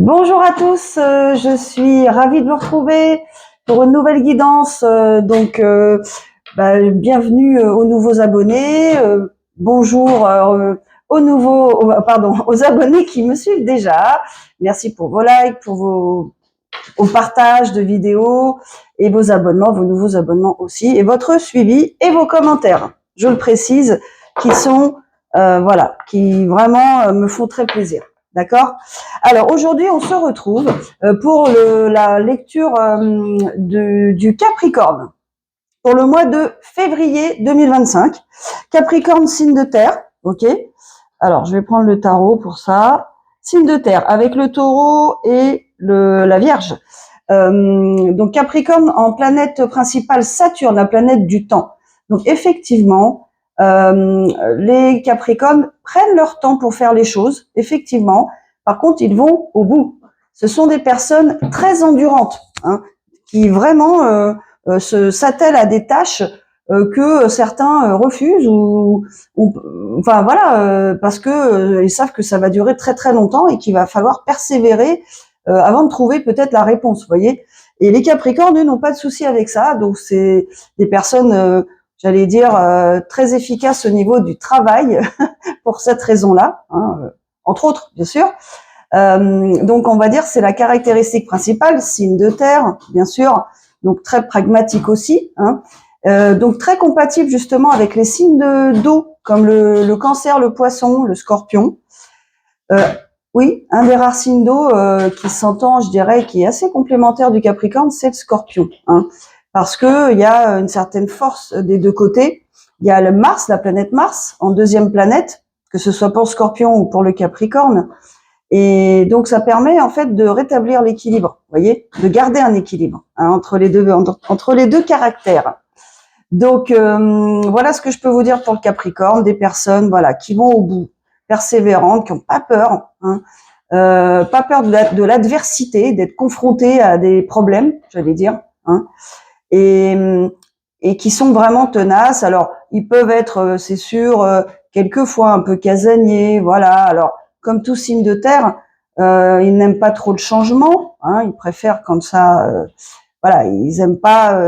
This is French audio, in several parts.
Bonjour à tous, je suis ravie de vous retrouver pour une nouvelle guidance. Bienvenue aux nouveaux abonnés. Bonjour aux abonnés qui me suivent déjà. Merci pour vos likes, pour vos partages de vidéos et vos abonnements, vos nouveaux abonnements aussi, et votre suivi et vos commentaires. Je le précise, qui sont qui vraiment me font très plaisir. D'accord? Alors aujourd'hui, on se retrouve pour la lecture du Capricorne pour le mois de février 2025. Capricorne, signe de terre, ok? Alors, je vais prendre le tarot pour ça. Signe de terre avec le taureau et la Vierge. Donc Capricorne en planète principale Saturne, la planète du temps. Donc effectivement, les Capricornes prennent leur temps pour faire les choses, effectivement. Par contre, ils vont au bout. Ce sont des personnes très endurantes, hein, qui vraiment s'attellent à des tâches que certains refusent parce que ils savent que ça va durer très très longtemps et qu'il va falloir persévérer avant de trouver peut-être la réponse, vous voyez. Et les Capricornes, eux, n'ont pas de souci avec ça, donc c'est des personnes j'allais dire, très efficace au niveau du travail pour cette raison-là, hein, entre autres, bien sûr. Donc, on va dire c'est la caractéristique principale, signe de terre, bien sûr, donc très pragmatique aussi, hein. Donc très compatible justement avec les signes d'eau, comme le cancer, le poisson, le scorpion. Oui, un des rares signes d'eau qui s'entend, je dirais, qui est assez complémentaire du Capricorne, c'est le scorpion, hein. Parce que il y a une certaine force des deux côtés. Il y a le Mars, la planète Mars, en deuxième planète, que ce soit pour le Scorpion ou pour le Capricorne. Et donc ça permet en fait de rétablir l'équilibre, vous voyez, de garder un équilibre, hein, entre les deux caractères. Donc voilà ce que je peux vous dire pour le Capricorne, des personnes voilà qui vont au bout, persévérantes, qui n'ont pas peur, hein, pas peur de l'adversité, d'être confrontées à des problèmes, j'allais dire, hein, et qui sont vraiment tenaces. Alors, ils peuvent être, c'est sûr, quelquefois un peu casaniers, voilà. Alors, comme tout signe de terre, ils n'aiment pas trop le changement, hein, ils préfèrent quand ça, voilà, ils aiment pas,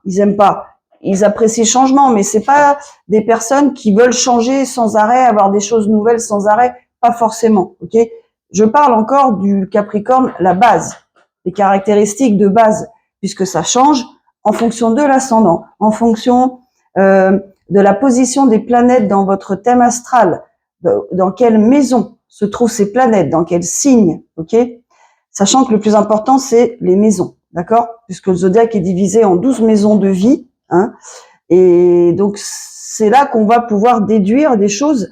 ils aiment pas. Ils apprécient le changement, mais c'est pas des personnes qui veulent changer sans arrêt, avoir des choses nouvelles sans arrêt, pas forcément, ok? Je parle encore du Capricorne, la base, les caractéristiques de base, puisque ça change en fonction de l'ascendant, en fonction de la position des planètes dans votre thème astral, dans quelle maison se trouvent ces planètes, dans quel signe, ok? Sachant que le plus important, c'est les maisons, d'accord? Puisque le zodiaque est divisé en 12 maisons de vie, hein, et donc c'est là qu'on va pouvoir déduire des choses,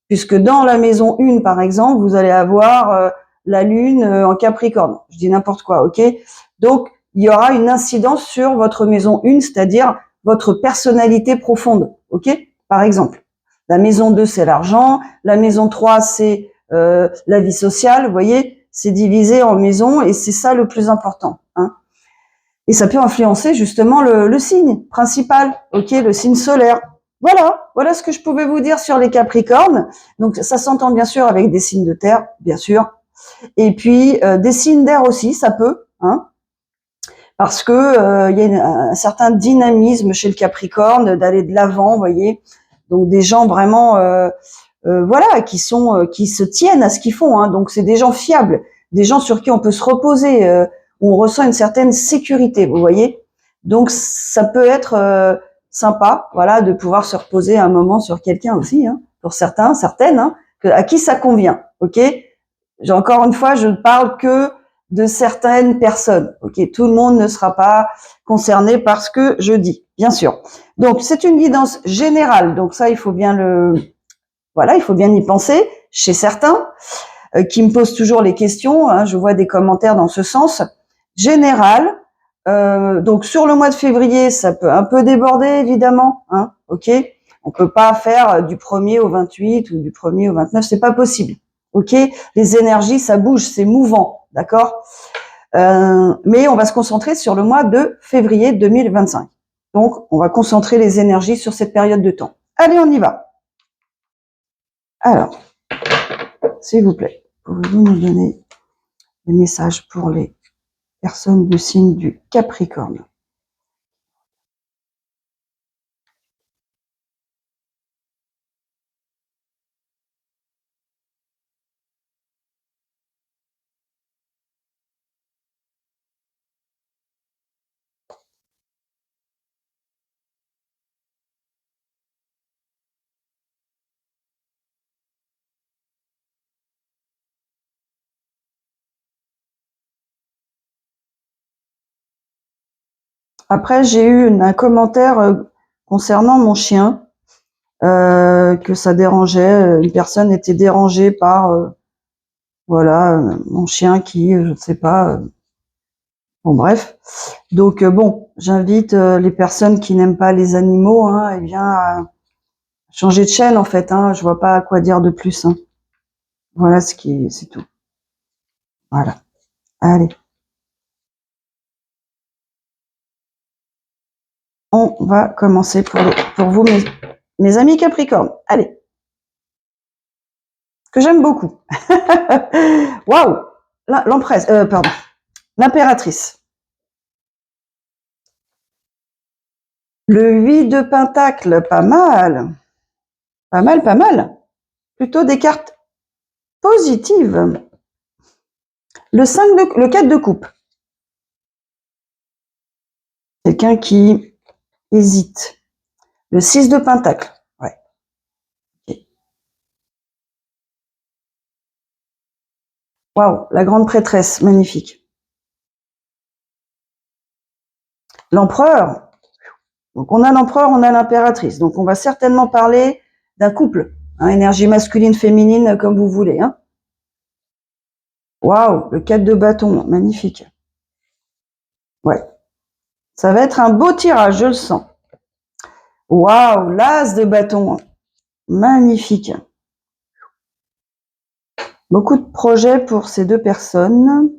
puisque dans la maison 1, par exemple, vous allez avoir la lune en Capricorne. Je dis n'importe quoi, ok? Donc, il y aura une incidence sur votre maison 1, c'est-à-dire votre personnalité profonde, ok? Par exemple. La maison 2, c'est l'argent. La maison 3, c'est la vie sociale, vous voyez? C'est divisé en maisons et c'est ça le plus important, hein. Et ça peut influencer justement le signe principal, ok? Le signe solaire. Voilà ce que je pouvais vous dire sur les Capricornes. Donc ça s'entend bien sûr avec des signes de terre, bien sûr. Et puis des signes d'air aussi, ça peut, hein, parce que il y a un certain dynamisme chez le Capricorne d'aller de l'avant, vous voyez. Donc des gens vraiment, voilà, qui se tiennent à ce qu'ils font, hein. Donc c'est des gens fiables, des gens sur qui on peut se reposer, où on ressent une certaine sécurité, vous voyez. Donc ça peut être sympa, voilà, de pouvoir se reposer un moment sur quelqu'un aussi, hein, pour certaines, hein, à qui ça convient, ok. Encore une fois, je ne parle que de certaines personnes, ok. Tout le monde ne sera pas concerné par ce que je dis, bien sûr. Donc c'est une guidance générale, donc ça il faut bien il faut bien y penser chez certains qui me posent toujours les questions, hein, je vois des commentaires dans ce sens. Général, donc sur le mois de février, ça peut un peu déborder évidemment, hein, ok. On peut pas faire du 1er au 28 ou du 1er au 29, c'est pas possible, ok. Les énergies, ça bouge, c'est mouvant, d'accord. Mais on va se concentrer sur le mois de février 2025. Donc, on va concentrer les énergies sur cette période de temps. Allez, on y va. Alors, s'il vous plaît, pouvez-vous nous donner les messages pour les personnes du signe du Capricorne. Après, j'ai eu un commentaire concernant mon chien, que ça dérangeait, une personne était dérangée par, voilà, mon chien qui, je ne sais pas, bon bref. Donc bon, j'invite les personnes qui n'aiment pas les animaux, hein, eh bien, à changer de chaîne en fait. Hein, je vois pas à quoi dire de plus. Hein. Voilà c'est tout. Voilà. Allez. On va commencer pour vous, mes amis Capricorne. Allez. Que j'aime beaucoup. Waouh. L'empresse, pardon. L'impératrice. Le 8 de Pentacle, pas mal. Pas mal, pas mal. Plutôt des cartes positives. Le 4 de coupe. Quelqu'un qui hésite. Le 6 de Pentacle. Ouais. Okay. Waouh, la grande prêtresse, magnifique. L'empereur. Donc on a l'empereur, on a l'impératrice. Donc on va certainement parler d'un couple. Hein, énergie masculine, féminine, comme vous voulez. Hein. Waouh, le 4 de bâton, magnifique. Ouais. Ça va être un beau tirage, je le sens. Waouh, l'as de bâton. Magnifique. Beaucoup de projets pour ces deux personnes.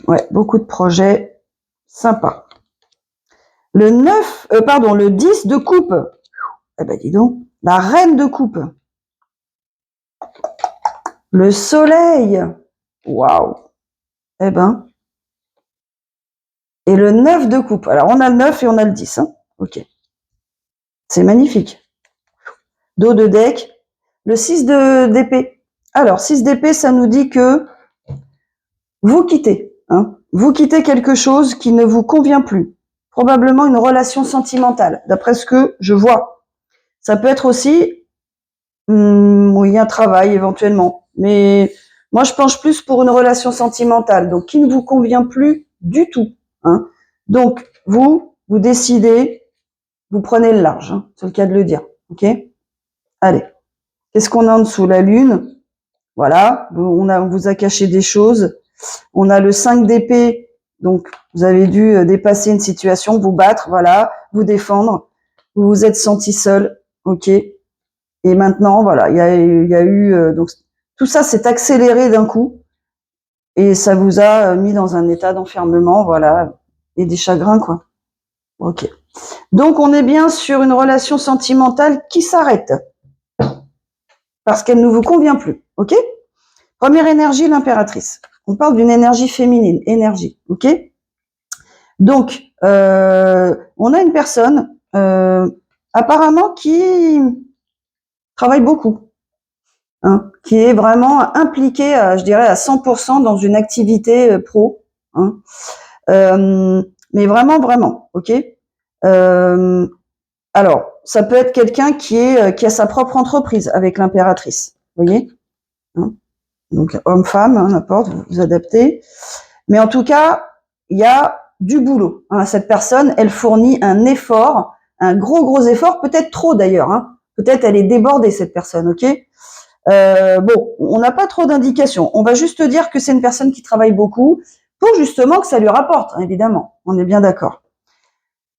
Ouais, beaucoup de projets sympas. Le 9, le 10 de coupe. Eh ben, dis donc. La reine de coupe. Le soleil. Waouh. Eh ben. Et le 9 de coupe. Alors, on a le 9 et on a le 10. Hein. Ok. C'est magnifique. Dos de deck. Le 6 d'épée. Alors, 6 d'épée, ça nous dit que vous quittez. Hein. Vous quittez quelque chose qui ne vous convient plus. Probablement une relation sentimentale, d'après ce que je vois. Ça peut être aussi, oui, un travail éventuellement. Mais moi, je penche plus pour une relation sentimentale, donc qui ne vous convient plus du tout. Hein. Donc, vous décidez, vous prenez le large, hein, c'est le cas de le dire. Ok. Allez. Qu'est-ce qu'on a en dessous? La lune. Voilà. On vous a caché des choses. On a le 5 d'épée. Donc, vous avez dû dépasser une situation, vous battre, voilà, vous défendre. Vous vous êtes senti seul, ok. Et maintenant, voilà, il y a eu donc tout ça s'est accéléré d'un coup et ça vous a mis dans un état d'enfermement, voilà, et des chagrins, quoi. Ok. Donc, on est bien sur une relation sentimentale qui s'arrête parce qu'elle ne vous convient plus, ok. Première énergie, l'impératrice. On parle d'une énergie féminine, énergie, ok. Donc, on a une personne apparemment qui travaille beaucoup, hein, qui est vraiment impliquée, je dirais, à 100% dans une activité pro. Hein, mais vraiment, vraiment, ok. Alors, ça peut être quelqu'un qui a sa propre entreprise avec l'impératrice, vous voyez. Hein, donc, homme-femme, hein, n'importe, vous vous adaptez. Mais en tout cas, il y a du boulot. Hein. Cette personne, elle fournit un effort, un gros effort, peut-être trop d'ailleurs. Hein. Peut-être elle est débordée, cette personne, ok. Bon, on n'a pas trop d'indications. On va juste dire que c'est une personne qui travaille beaucoup pour justement que ça lui rapporte, hein, évidemment. On est bien d'accord.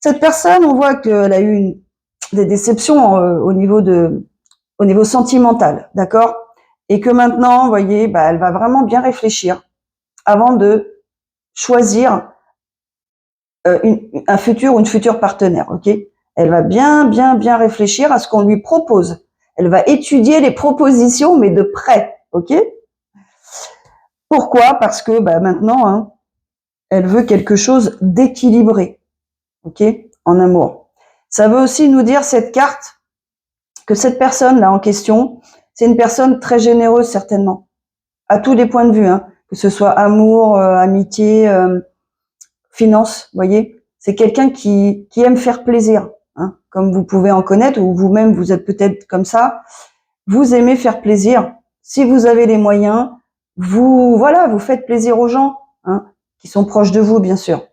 Cette personne, on voit qu'elle a eu des déceptions au niveau sentimental, d'accord, et que maintenant, vous voyez, bah, elle va vraiment bien réfléchir avant de choisir un futur ou une future partenaire, ok. Elle va bien réfléchir à ce qu'on lui propose. Elle va étudier les propositions, mais de près, ok. Pourquoi? Parce que maintenant, hein, elle veut quelque chose d'équilibré, ok, en amour. Ça veut aussi nous dire, cette carte, que cette personne-là en question, c'est une personne très généreuse certainement, à tous les points de vue, hein, que ce soit amour, amitié, finance, voyez. C'est quelqu'un qui aime faire plaisir, hein, comme vous pouvez en connaître, ou vous-même vous êtes peut-être comme ça. Vous aimez faire plaisir. Si vous avez les moyens, vous faites plaisir aux gens, hein, qui sont proches de vous, bien sûr.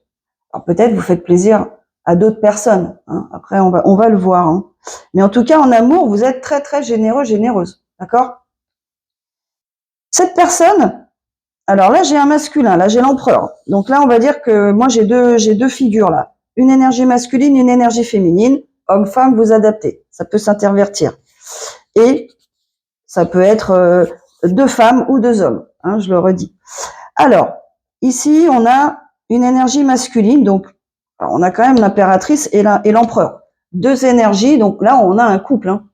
Alors peut-être vous faites plaisir à d'autres personnes, hein. Après on va le voir, hein. Mais en tout cas, en amour, vous êtes très très généreux, généreuse, d'accord? Cette personne, alors là j'ai un masculin, là j'ai l'empereur. Donc là on va dire que moi j'ai deux figures là, une énergie masculine, une énergie féminine. Homme-femme, vous adaptez, ça peut s'intervertir. Et ça peut être deux femmes ou deux hommes, hein, je le redis. Alors, ici, on a une énergie masculine, donc on a quand même l'impératrice et l'empereur. Deux énergies, donc là, on a un couple, hein.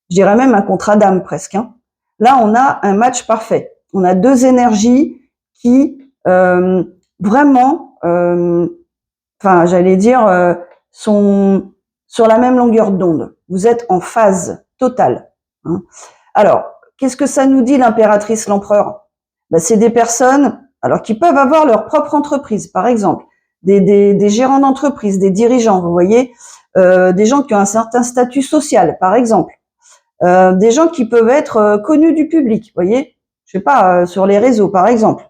Je dirais même un contrat d'âme presque, hein. Là, on a un match parfait. On a deux énergies qui vraiment, j'allais dire, sont sur la même longueur d'onde. Vous êtes en phase totale, hein. Alors, qu'est-ce que ça nous dit l'impératrice, l'empereur? C'est des personnes, alors qui peuvent avoir leur propre entreprise, par exemple, des gérants d'entreprise, des dirigeants, vous voyez, des gens qui ont un certain statut social, par exemple, des gens qui peuvent être connus du public, vous voyez, je sais pas, sur les réseaux, par exemple,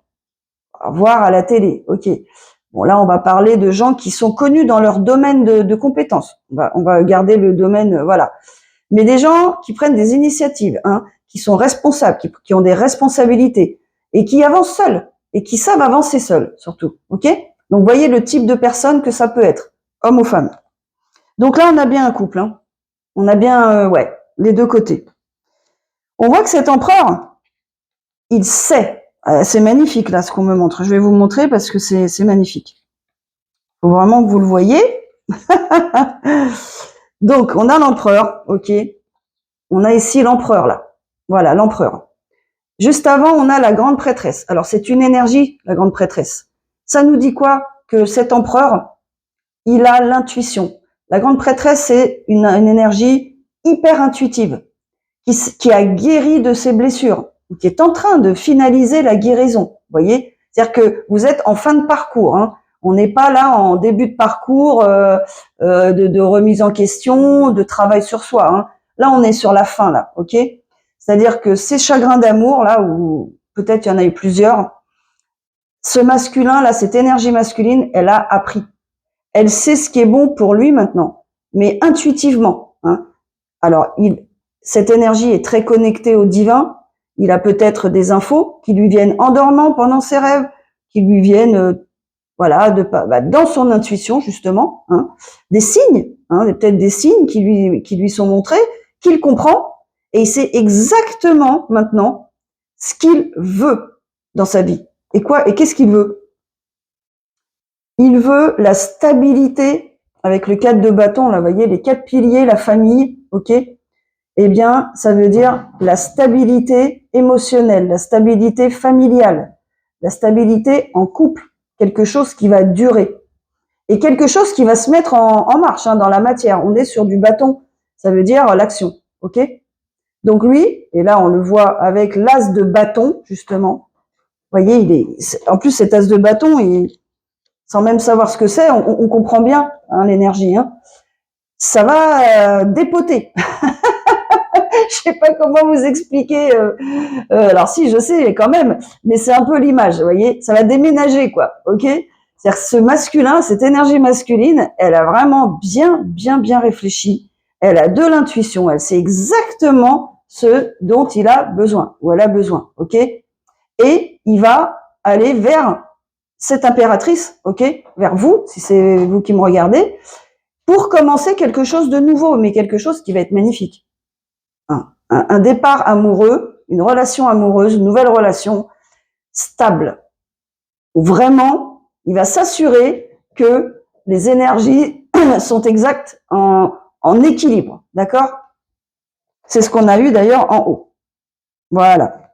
voire à la télé, ok. Bon, là, on va parler de gens qui sont connus dans leur domaine de compétences. On va garder le domaine, voilà. Mais des gens qui prennent des initiatives, hein, qui sont responsables, qui ont des responsabilités et qui avancent seuls et qui savent avancer seuls, surtout. Ok? Donc, voyez le type de personne que ça peut être, homme ou femme. Donc là, on a bien un couple, hein. On a bien, les deux côtés. On voit que cet empereur, il sait. C'est magnifique là, ce qu'on me montre. Je vais vous montrer parce que c'est magnifique. Faut vraiment que vous le voyez. Donc, on a l'empereur, ok. On a ici l'empereur là. Voilà, l'empereur. Juste avant, on a la grande prêtresse. Alors, c'est une énergie, la grande prêtresse. Ça nous dit quoi? Que cet empereur, il a l'intuition. La grande prêtresse, c'est une énergie hyper intuitive, qui a guéri de ses blessures, qui est en train de finaliser la guérison. Vous voyez? C'est-à-dire que vous êtes en fin de parcours, hein. On n'est pas là en début de parcours de remise en question, de travail sur soi, hein. Là, on est sur la fin, là, ok? C'est-à-dire que ces chagrins d'amour, là, où peut-être il y en a eu plusieurs, ce masculin, là, cette énergie masculine, elle a appris. Elle sait ce qui est bon pour lui maintenant, mais intuitivement, hein. Alors, cette énergie est très connectée au divin. Il a peut-être des infos qui lui viennent en dormant pendant ses rêves, qui lui viennent, dans son intuition, justement, hein, des signes, hein, peut-être des signes qui lui sont montrés, qu'il comprend, et il sait exactement maintenant ce qu'il veut dans sa vie. Et qu'est-ce qu'il veut? Il veut la stabilité, avec le 4 de bâton, là, vous voyez, les 4 piliers, la famille, ok? Eh bien, ça veut dire la stabilité émotionnelle, la stabilité familiale, la stabilité en couple, quelque chose qui va durer. Et quelque chose qui va se mettre en marche, hein, dans la matière. On est sur du bâton, ça veut dire l'action, ok? Donc lui, et là on le voit avec l'as de bâton, justement. Vous voyez, en plus cet as de bâton, sans même savoir ce que c'est, on comprend bien, hein, l'énergie, hein. Ça va dépoter. Je sais pas comment vous expliquer. Alors si, je sais quand même, mais c'est un peu l'image, vous voyez. Ça va déménager, quoi, ok? C'est-à-dire que ce masculin, cette énergie masculine, elle a vraiment bien réfléchi. Elle a de l'intuition. Elle sait exactement ce dont il a besoin ou elle a besoin, ok? Et il va aller vers cette impératrice, ok? Vers vous, si c'est vous qui me regardez, pour commencer quelque chose de nouveau, mais quelque chose qui va être magnifique. Un départ amoureux, une relation amoureuse, une nouvelle relation stable, où vraiment, il va s'assurer que les énergies sont exactes, en équilibre, d'accord? C'est ce qu'on a eu d'ailleurs en haut. Voilà.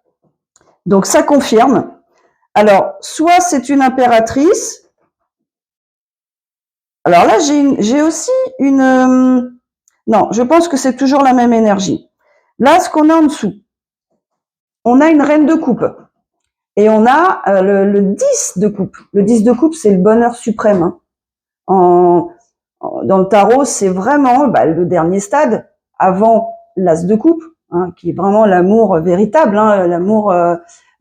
Donc ça confirme. Alors, soit c'est une impératrice. Alors là, j'ai aussi une... non, je pense que c'est toujours la même énergie. Là, ce qu'on a en dessous, on a une reine de coupe. Et on a le 10 de coupe. Le 10 de coupe, c'est le bonheur suprême. Hein. Dans le tarot, c'est vraiment le dernier stade avant l'as de coupe, hein, qui est vraiment l'amour véritable, hein, l'amour,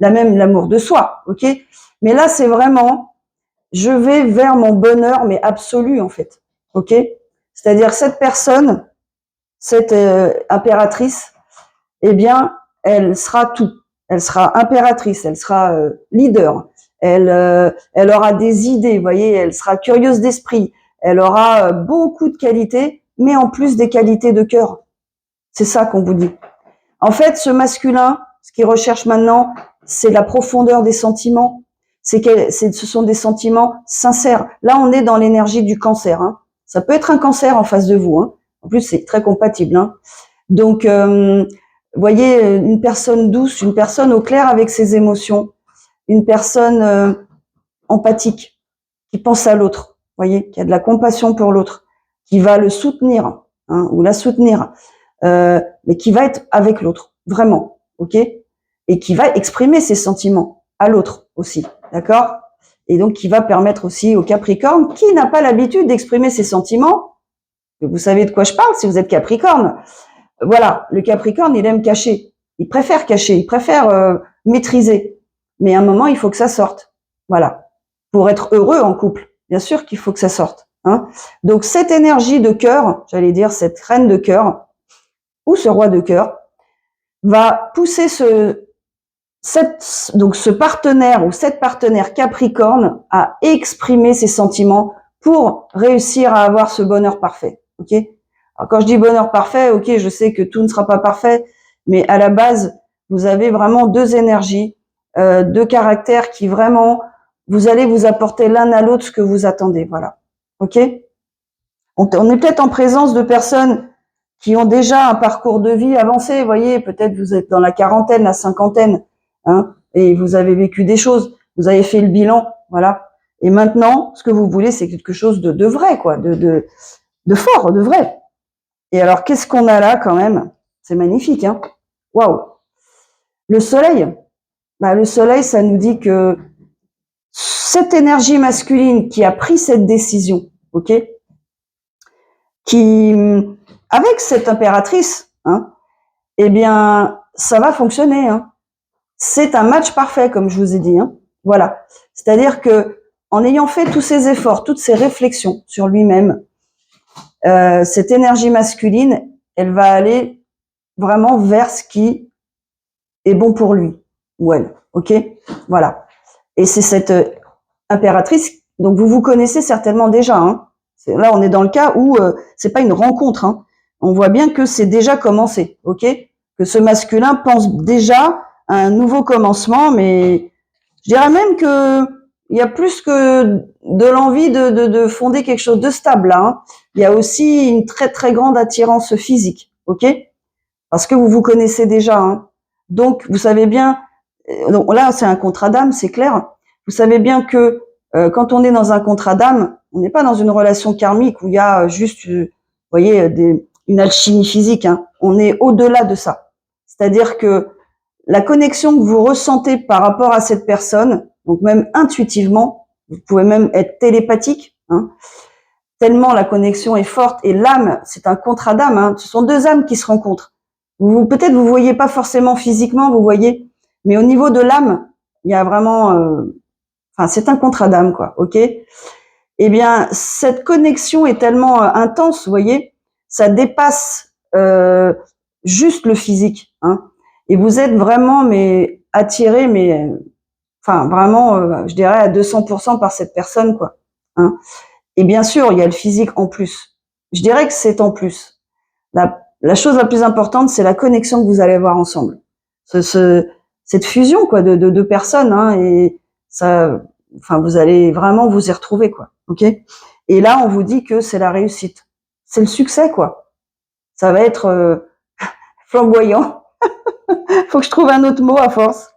l'amour de soi, ok. Mais là, c'est vraiment, je vais vers mon bonheur, mais absolu en fait, ok. C'est-à-dire cette personne, cette impératrice, eh bien, elle sera tout. Elle sera impératrice, elle sera leader. Elle aura des idées, vous voyez, elle sera curieuse d'esprit. Elle aura beaucoup de qualités, mais en plus des qualités de cœur. C'est ça qu'on vous dit. En fait, ce masculin, ce qu'il recherche maintenant, c'est la profondeur des sentiments. Ce sont des sentiments sincères. Là, on est dans l'énergie du cancer. Hein. Ça peut être un cancer en face de vous. Hein. En plus, c'est très compatible. Hein. Donc, vous voyez, une personne douce, une personne au clair avec ses émotions, une personne empathique, qui pense à l'autre, vous voyez, qui a de la compassion pour l'autre, qui va le soutenir, hein, ou la soutenir, mais qui va être avec l'autre, vraiment, ok, et qui va exprimer ses sentiments à l'autre aussi, d'accord, et donc qui va permettre aussi au Capricorne, qui n'a pas l'habitude d'exprimer ses sentiments, vous savez de quoi je parle si vous êtes Capricorne. Voilà, le Capricorne, il aime cacher. Il préfère maîtriser. Mais à un moment, il faut que ça sorte. Voilà. Pour être heureux en couple, bien sûr qu'il faut que ça sorte. Hein. Donc, cette énergie de cœur, j'allais dire cette reine de cœur, ou ce roi de cœur, va pousser ce partenaire ou cette partenaire Capricorne à exprimer ses sentiments pour réussir à avoir ce bonheur parfait. Ok ? Alors quand je dis bonheur parfait, ok, je sais que tout ne sera pas parfait, mais à la base, vous avez vraiment deux énergies, deux caractères qui vraiment, vous allez vous apporter l'un à l'autre ce que vous attendez, voilà. Ok ? On est peut-être en présence de personnes qui ont déjà un parcours de vie avancé, vous voyez, peut-être vous êtes dans la quarantaine, la cinquantaine, hein, et vous avez vécu des choses, vous avez fait le bilan, voilà. Et maintenant, ce que vous voulez, c'est quelque chose de vrai, quoi, de fort, de vrai. Et alors, qu'est-ce qu'on a là quand même? C'est magnifique, hein? Waouh! Le soleil. Le soleil, ça nous dit que cette énergie masculine qui a pris cette décision, ok? Qui, avec cette impératrice, hein, eh bien, ça va fonctionner, hein. C'est un match parfait, comme je vous ai dit, hein. Voilà. C'est-à-dire que, en ayant fait tous ces efforts, toutes ces réflexions sur lui-même, cette énergie masculine, elle va aller vraiment vers ce qui est bon pour lui ou elle. Ok, voilà. Et c'est cette impératrice. Donc vous vous connaissez certainement déjà. Hein. Là, on est dans le cas où c'est pas une rencontre. Hein. On voit bien que c'est déjà commencé. Ok, que ce masculin pense déjà à un nouveau commencement, mais je dirais même que il y a plus que de l'envie de fonder quelque chose de stable. Là, hein. Il y a aussi une très très grande attirance physique. Ok, parce que vous vous connaissez déjà. Hein. Donc, vous savez bien, donc là, c'est un contrat d'âme, c'est clair. Vous savez bien que quand on est dans un contrat d'âme, on n'est pas dans une relation karmique où il y a juste, vous voyez, une alchimie physique. Hein. On est au-delà de ça. C'est-à-dire que la connexion que vous ressentez par rapport à cette personne, donc même intuitivement, vous pouvez même être télépathique, hein, tellement la connexion est forte. Et l'âme, c'est un contrat d'âme. Hein. Ce sont deux âmes qui se rencontrent. Peut-être vous voyez pas forcément physiquement, vous voyez, mais au niveau de l'âme, il y a vraiment, c'est un contrat d'âme, quoi, ok. Eh bien, cette connexion est tellement intense, vous voyez, ça dépasse juste le physique, hein. Et vous êtes vraiment, mais attiré, mais vraiment, je dirais à 200% par cette personne, quoi. Hein. Et bien sûr, il y a le physique en plus. Je dirais que c'est en plus. La chose la plus importante, c'est la connexion que vous allez avoir ensemble. Cette fusion, quoi, de deux personnes, hein, et ça, vous allez vraiment vous y retrouver, quoi. Ok. Et là, on vous dit que c'est la réussite, c'est le succès, quoi. Ça va être flamboyant. Faut que je trouve un autre mot à force.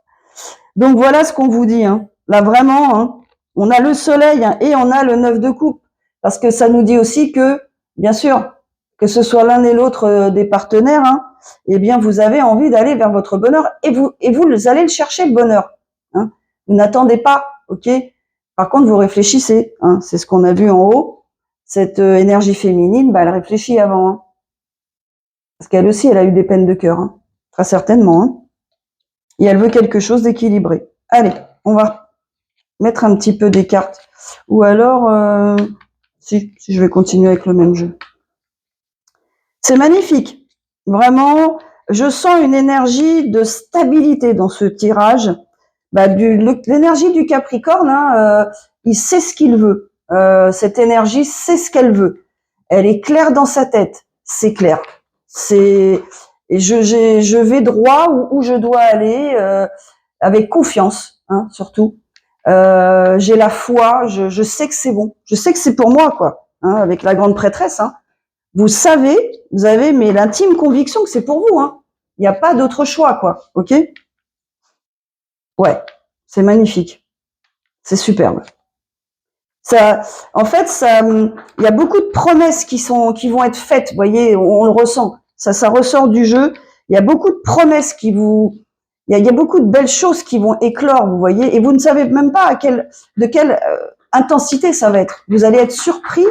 Donc voilà ce qu'on vous dit. Hein. Là, vraiment, hein, on a le soleil hein, et on a le 9 de coupe. Parce que ça nous dit aussi que, bien sûr, que ce soit l'un et l'autre des partenaires, hein, eh bien, vous avez envie d'aller vers votre bonheur et vous allez le chercher, le bonheur. Hein. Vous n'attendez pas, ok? Par contre, vous réfléchissez. Hein, c'est ce qu'on a vu en haut. Cette énergie féminine, bah, elle réfléchit avant. Hein. Parce qu'elle aussi, elle a eu des peines de cœur. Hein, très certainement. Hein. Et elle veut quelque chose d'équilibré. Allez, on va mettre un petit peu des cartes. Ou alors, si je vais continuer avec le même jeu. C'est magnifique. Vraiment, je sens une énergie de stabilité dans ce tirage. Bah, l'énergie du Capricorne, hein, il sait ce qu'il veut. Cette énergie sait ce qu'elle veut. Elle est claire dans sa tête. C'est clair. Et je vais droit où je dois aller, avec confiance, hein, surtout. J'ai la foi. Je sais que c'est bon. Je sais que c'est pour moi, quoi. Hein, avec la grande prêtresse. Hein. Vous savez, vous avez mais l'intime conviction que c'est pour vous. Hein. Il n'y a pas d'autre choix, quoi. Ok? Ouais, c'est magnifique. C'est superbe. Ça, en fait, il y a beaucoup de promesses qui vont être faites. Vous voyez, on le ressent. Ça ressort du jeu. Il y a beaucoup de promesses il y a beaucoup de belles choses qui vont éclore, vous voyez, et vous ne savez même pas de quelle intensité ça va être. Vous allez être surpris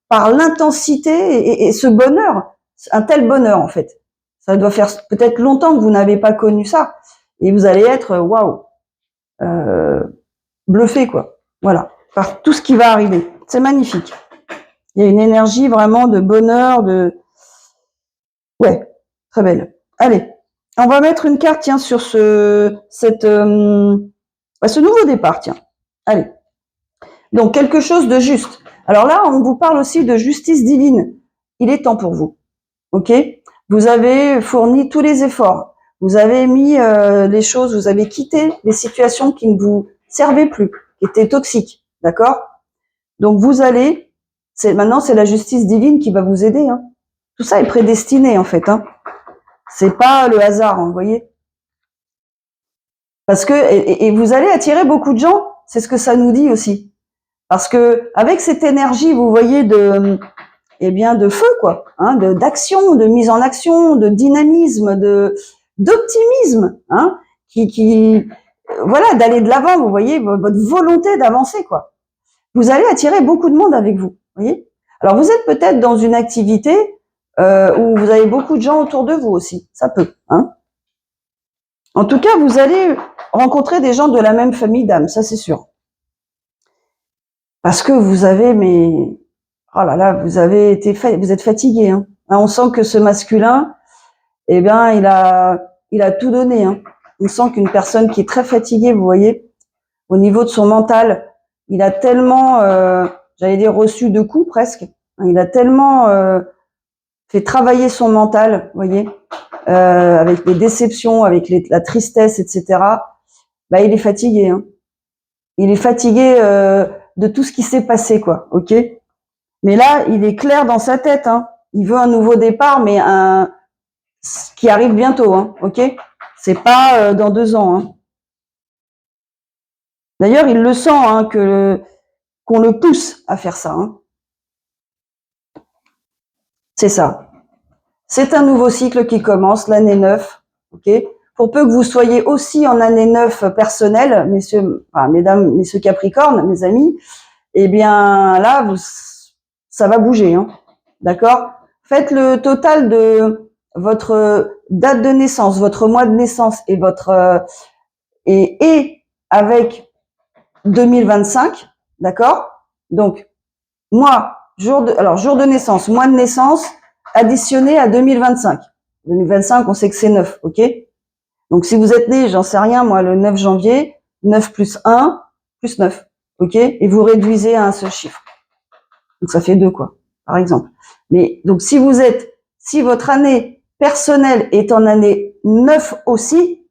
par l'intensité et ce bonheur, un tel bonheur en fait. Ça doit faire peut-être longtemps que vous n'avez pas connu ça, et vous allez être waouh, bluffé quoi. Voilà, par tout ce qui va arriver. C'est magnifique. Il y a une énergie vraiment de bonheur, ouais, très belle. Allez, on va mettre une carte tiens sur ce nouveau départ tiens. Allez. Donc quelque chose de juste. Alors là, on vous parle aussi de justice divine. Il est temps pour vous. OK? Vous avez fourni tous les efforts. Vous avez mis les choses, vous avez quitté les situations qui ne vous servaient plus, qui étaient toxiques. D'accord? Donc vous allez, maintenant c'est la justice divine qui va vous aider. Hein. Tout ça est prédestiné en fait. Hein. C'est pas le hasard, hein, vous voyez? Parce que et vous allez attirer beaucoup de gens. C'est ce que ça nous dit aussi. Parce que avec cette énergie, vous voyez de feu quoi, hein, d'action, de mise en action, de dynamisme, d'optimisme, hein, voilà, d'aller de l'avant. Vous voyez votre volonté d'avancer quoi. Vous allez attirer beaucoup de monde avec vous. Voyez. Alors vous êtes peut-être dans une activité où vous avez beaucoup de gens autour de vous aussi. Ça peut. Hein. En tout cas, vous allez rencontrer des gens de la même famille d'âme, ça c'est sûr. Parce que vous avez, oh là là, vous êtes fatigué. Hein. On sent que ce masculin, eh bien, il a tout donné. Hein. On sent qu'une personne qui est très fatiguée, vous voyez, au niveau de son mental, il a tellement, j'allais dire, reçu de coups presque. Il a tellement fait travailler son mental, vous voyez, avec les déceptions, avec la tristesse, etc. Bah, il est fatigué. Hein. Il est fatigué de tout ce qui s'est passé, quoi. Ok. Mais là, il est clair dans sa tête. Hein. Il veut un nouveau départ, mais qui arrive bientôt. Hein. Ok. C'est pas dans 2 ans. Hein. D'ailleurs, il le sent hein, qu'on le pousse à faire ça. Hein. C'est ça. C'est un nouveau cycle qui commence, l'année 9. Ok. Pour peu que vous soyez aussi en année 9 personnelle, mesdames, messieurs Capricorne, mes amis, eh bien là, ça va bouger. Hein. D'accord? Faites le total de votre date de naissance, votre mois de naissance et et avec 2025, d'accord? Donc jour de naissance, mois de naissance additionné à 2025. 2025, on sait que c'est 9, ok? Donc si vous êtes né, j'en sais rien, moi le 9 janvier, 9 plus 1 plus 9, ok? Et vous réduisez à un seul chiffre. Donc ça fait 2 quoi, par exemple. Mais donc si votre année personnelle est en année 9 aussi,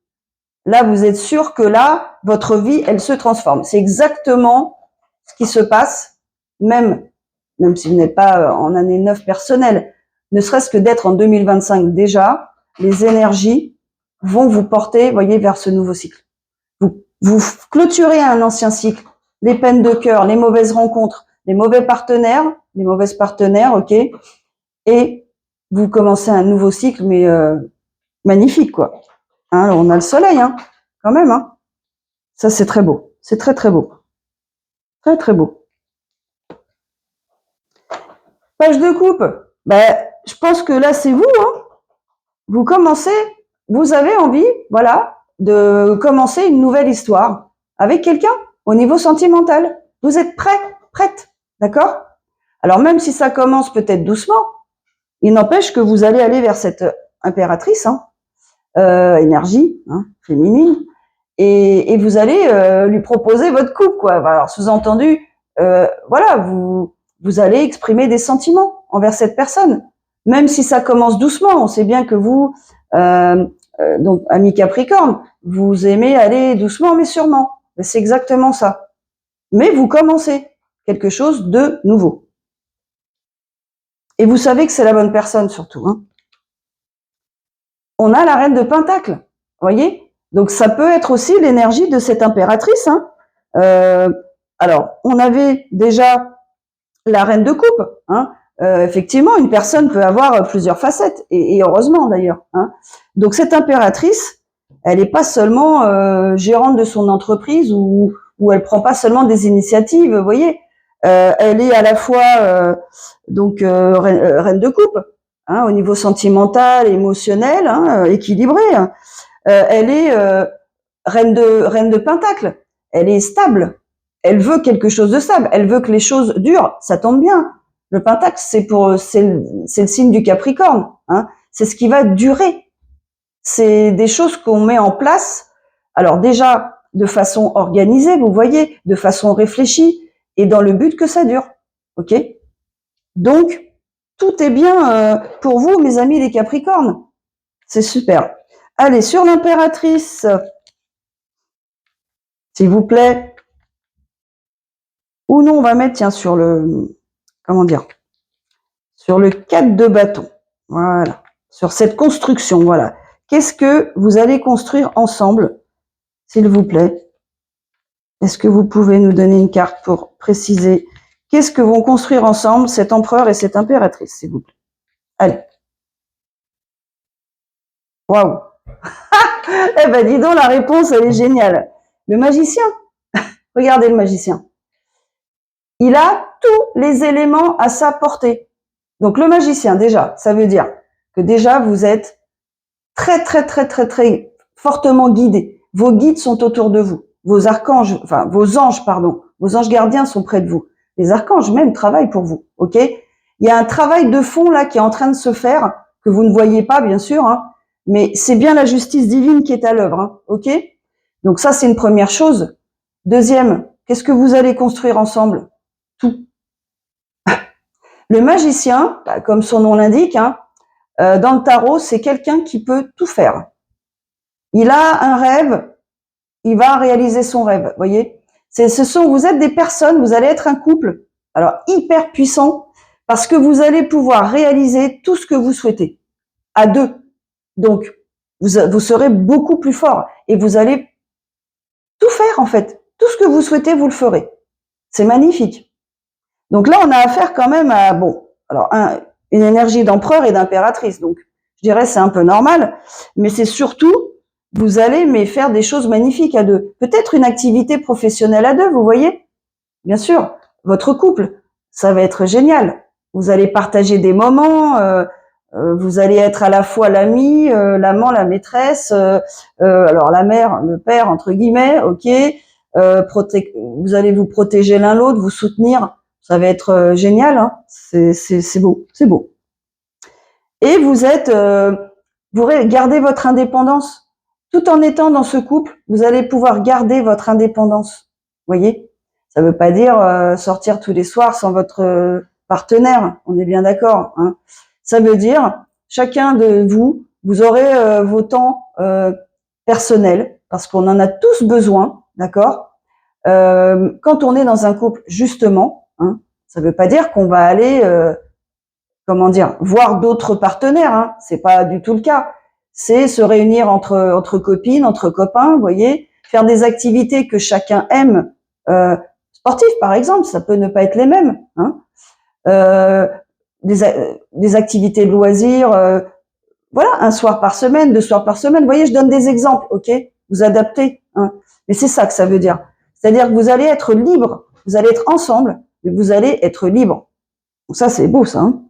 là vous êtes sûr que là, votre vie, elle se transforme. C'est exactement ce qui se passe, même si vous n'êtes pas en année 9 personnelle, ne serait-ce que d'être en 2025 déjà, les énergies vont vous porter, voyez, vers ce nouveau cycle. Vous clôturez un ancien cycle, les peines de cœur, les mauvaises rencontres, les mauvais partenaires, les mauvaises partenaires, ok, et vous commencez un nouveau cycle, mais magnifique, quoi. Hein, on a le soleil, hein, quand même, hein. Ça, c'est très beau. C'est très, très beau. Très, très beau. Page de coupe. Ben, je pense que là, c'est vous, hein. Vous commencez, vous avez envie, voilà, de commencer une nouvelle histoire avec quelqu'un au niveau sentimental. Vous êtes prêt, prête, d'accord? Alors, même si ça commence peut-être doucement, il n'empêche que vous allez aller vers cette impératrice, hein, énergie, hein, féminine, et vous allez lui proposer votre couple, quoi. Alors, sous-entendu, voilà, vous allez exprimer des sentiments envers cette personne, même si ça commence doucement. On sait bien que vous, donc ami Capricorne, vous aimez aller doucement mais sûrement. C'est exactement ça. Mais vous commencez quelque chose de nouveau. Et vous savez que c'est la bonne personne surtout, hein. On a la reine de Pentacle, voyez. Donc ça peut être aussi l'énergie de cette impératrice, hein. Alors, on avait déjà la reine de coupe, hein. Effectivement, une personne peut avoir plusieurs facettes, et heureusement d'ailleurs, hein. Donc cette impératrice, elle n'est pas seulement gérante de son entreprise, ou elle prend pas seulement des initiatives, vous voyez. Elle est à la fois reine de coupe, hein, au niveau sentimental, émotionnel, hein, équilibré. Elle est reine de Pentacle. Elle est stable. Elle veut quelque chose de stable. Elle veut que les choses durent. Ça tombe bien. Le Pentacle, c'est le signe du Capricorne, hein. C'est ce qui va durer. C'est des choses qu'on met en place. Alors déjà, de façon organisée, vous voyez, de façon réfléchie, et dans le but que ça dure. Ok? Donc, tout est bien pour vous, mes amis les Capricornes. C'est super. Allez, sur l'impératrice, s'il vous plaît. Ou non, on va mettre, tiens, sur le, comment dire, sur le 4 de bâton. Voilà. Sur cette construction, voilà. Qu'est-ce que vous allez construire ensemble, s'il vous plaît? Est-ce que vous pouvez nous donner une carte pour préciser qu'est-ce que vont construire ensemble cet empereur et cette impératrice, s'il vous plaît? Allez. Waouh. Eh ben, dis donc, la réponse, elle est géniale. Le magicien. Regardez le magicien. Il a tous les éléments à sa portée. Donc, le magicien, déjà, ça veut dire que déjà, vous êtes très, très, très, très, très fortement guidé. Vos guides sont autour de vous. Vos archanges, enfin, vos anges, pardon. Vos anges gardiens sont près de vous. Les archanges même travaillent pour vous. Ok? Il y a un travail de fond là qui est en train de se faire, que vous ne voyez pas, bien sûr, hein, mais c'est bien la justice divine qui est à l'œuvre. Hein, ok? Donc ça, c'est une première chose. Deuxième, qu'est-ce que vous allez construire ensemble? Tout. Le magicien, comme son nom l'indique, hein, dans le tarot, c'est quelqu'un qui peut tout faire. Il a un rêve, il va réaliser son rêve, voyez. Vous êtes des personnes, vous allez être un couple, alors hyper puissant, parce que vous allez pouvoir réaliser tout ce que vous souhaitez, à deux. Donc, vous serez beaucoup plus fort, et vous allez tout faire, en fait. Tout ce que vous souhaitez, vous le ferez. C'est magnifique. Donc là, on a affaire quand même à, bon, alors une énergie d'empereur et d'impératrice. Donc, je dirais c'est un peu normal, mais c'est surtout, vous allez faire des choses magnifiques à deux. Peut-être une activité professionnelle à deux, vous voyez? Bien sûr, votre couple, ça va être génial. Vous allez partager des moments, vous allez être à la fois l'ami, l'amant, la maîtresse, alors la mère, le père, entre guillemets, ok. Vous allez vous protéger l'un l'autre, vous soutenir. Ça va être génial, hein. C'est beau, c'est beau. Et vous gardez votre indépendance. Tout en étant dans ce couple, vous allez pouvoir garder votre indépendance. Voyez? Ça veut pas dire sortir tous les soirs sans votre partenaire. On est bien d'accord, hein. Ça veut dire, chacun de vous, vous aurez vos temps personnels, parce qu'on en a tous besoin, d'accord? Quand on est dans un couple, justement, hein, ça ne veut pas dire qu'on va aller, voir d'autres partenaires. Hein, c'est pas du tout le cas. C'est se réunir entre copines, entre copains, vous voyez, faire des activités que chacun aime, sportives par exemple, ça peut ne pas être les mêmes, hein. Des activités de loisirs, voilà, un soir par semaine, 2 soirs par semaine. Vous voyez, je donne des exemples, ok? Vous adaptez, hein. Mais c'est ça que ça veut dire. C'est-à-dire que vous allez être libre, vous allez être ensemble, mais vous allez être libre. Donc ça, c'est beau, ça, hein.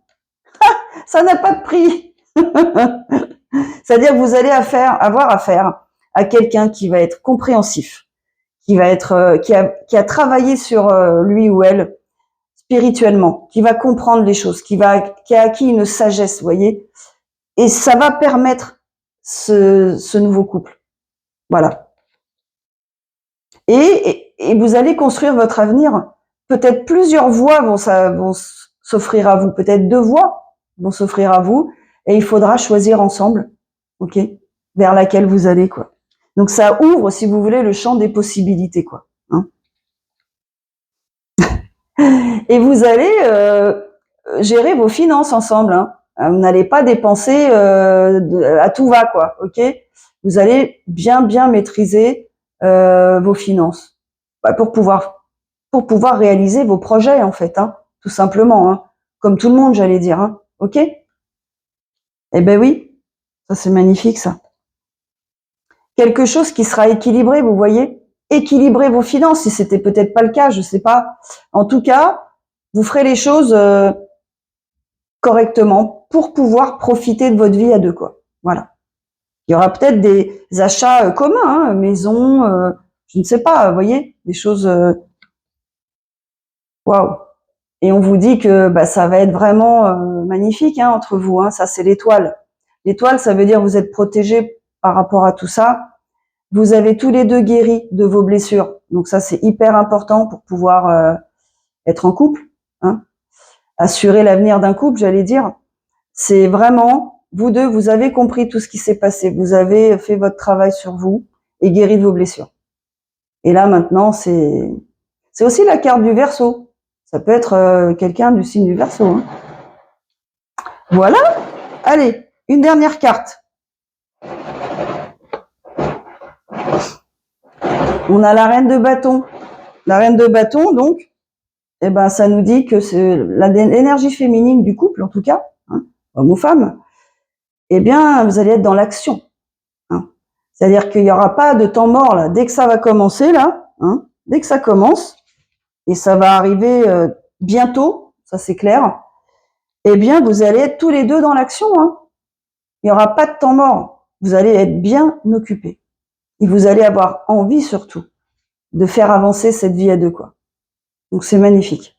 Ça n'a pas de prix. C'est-à-dire que vous allez avoir affaire à quelqu'un qui va être compréhensif, qui va être, qui a travaillé sur lui ou elle spirituellement, qui va comprendre les choses, qui a acquis une sagesse, vous voyez. Et ça va permettre ce nouveau couple. Voilà. Et vous allez construire votre avenir. Peut-être plusieurs voies vont s'offrir à vous. Peut-être 2 voies vont s'offrir à vous. Et il faudra choisir ensemble, ok, vers laquelle vous allez, quoi. Donc ça ouvre, si vous voulez, le champ des possibilités, quoi. Hein. Et vous allez gérer vos finances ensemble. Hein. Vous n'allez pas dépenser à tout va, quoi. Ok. Vous allez bien maîtriser vos finances pour pouvoir réaliser vos projets, en fait, hein, tout simplement, hein, comme tout le monde, j'allais dire. Hein. Ok. Eh ben oui, ça c'est magnifique, ça. Quelque chose qui sera équilibré, vous voyez. Équilibrer vos finances, si c'était peut-être pas le cas, je sais pas. En tout cas, vous ferez les choses correctement pour pouvoir profiter de votre vie à 2, quoi. Voilà. Il y aura peut-être des achats communs, hein, maison, je ne sais pas, vous voyez, des choses. Waouh. Et on vous dit que bah, ça va être vraiment magnifique, hein, entre vous. Hein, ça, c'est l'étoile. L'étoile, ça veut dire que vous êtes protégés par rapport à tout ça. Vous avez tous les 2 guéri de vos blessures. Donc ça, c'est hyper important pour pouvoir être en couple. Hein. Assurer l'avenir d'un couple, j'allais dire. C'est vraiment, vous 2, vous avez compris tout ce qui s'est passé. Vous avez fait votre travail sur vous et guéri de vos blessures. Et là, maintenant, c'est aussi la carte du Verseau. Ça peut être quelqu'un du signe du Verseau. Hein. Voilà. Allez, une dernière carte. On a la reine de bâton. La reine de bâton, donc, eh ben, ça nous dit que c'est l'énergie féminine du couple, en tout cas, hein, homme ou femme, eh bien, vous allez être dans l'action. Hein. C'est-à-dire qu'il n'y aura pas de temps mort, là. Dès que ça va commencer, là, hein, dès que ça commence, et ça va arriver bientôt, ça c'est clair, eh bien, vous allez être tous les 2 dans l'action. Hein. Il n'y aura pas de temps mort. Vous allez être bien occupés. Et vous allez avoir envie, surtout, de faire avancer cette vie à 2, quoi. Donc, c'est magnifique.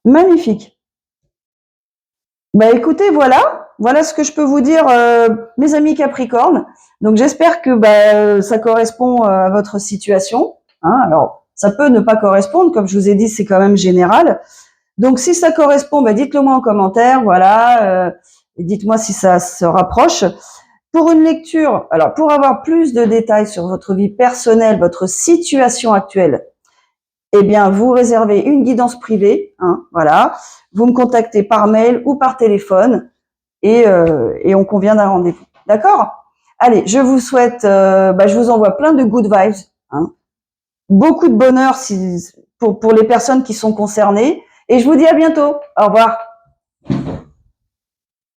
Magnifique. Bah, écoutez, voilà ce que je peux vous dire, mes amis Capricorne. Donc, j'espère que ça correspond à votre situation. Hein. Alors, ça peut ne pas correspondre, comme je vous ai dit, c'est quand même général. Donc, si ça correspond, dites-le moi en commentaire, voilà, et dites-moi si ça se rapproche. Pour une lecture, alors pour avoir plus de détails sur votre vie personnelle, votre situation actuelle, eh bien, vous réservez une guidance privée, hein, voilà. Vous me contactez par mail ou par téléphone et on convient d'un rendez-vous. D'accord ? Allez, je vous souhaite, je vous envoie plein de good vibes, hein, beaucoup de bonheur pour les personnes qui sont concernées. Et je vous dis à bientôt. Au revoir.